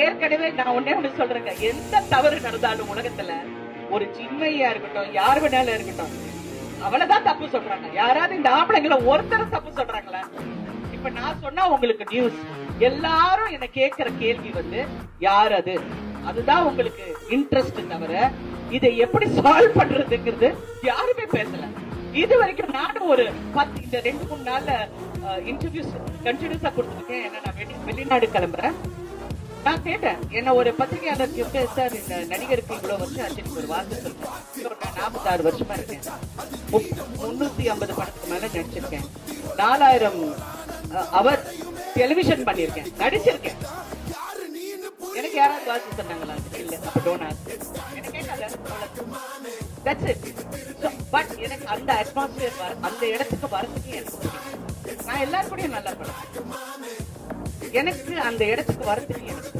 ஏற்கனவே நான் ஒண்ணு சொல்றேங்க, எந்த தவறு நடந்தாலும் உலகத்துல ஒரு சின்மையா இருக்கட்டும், யார் வேணாலும் இருக்கட்டும், அவளதான் தப்பு சொல்றாங்க. யாராவது இந்த ஆம்பளைங்களை ஒருத்தர் தப்பு சொல்றாங்களா? இப்ப நான் சொன்னா உங்களுக்கு நியூஸ், எல்லாரும் என்ன கேட்கிற கேள்வி யார் அது, அதுதான் உங்களுக்கு இன்ட்ரெஸ்ட் தவிர இதை எப்படி சால்வ் பண்றதுங்கிறது யாருமே பேசல. இது வரைக்கும் நானும் ஒரு 10 இந்த 2-3 நாள்ல இன்டர்வியூஸ் கண்டினியூஸா கொடுத்துருக்கேன். ஏன்னா நான் வெளிநாடு கிளம்புறேன். நான் கேட்டேன், என்ன ஒரு பத்திரிகையாளர் கிட்ட, சார் இந்த நடிகருக்கு இவ்வளவு வருஷம் ஆச்சு, ஒரு வார்த்தை சொல்றேன். நான் 46 வருஷமா இருக்கேன், 350 படத்துக்கு மேல நடிச்சிருக்கேன், 4000 அவர் டெலிவிஷன் பண்ணிருக்கேன், நடிச்சிருக்கேன். எனக்கு யாராவது வாசி சொன்னாங்களா? இல்ல. அப்ப டோன்ட் ஆஸ்க். எனக்கு கேட்கல. That's it. பட் எனக்கு அந்த அட்மாஸ்பியர் அந்த இடத்துக்கு வரதுக்கு எனக்கு நான் எல்லாரும் கூட நல்லா பண்ணுவேன். எனக்கு அந்த இடத்துக்கு வரதுக்கு எனக்கு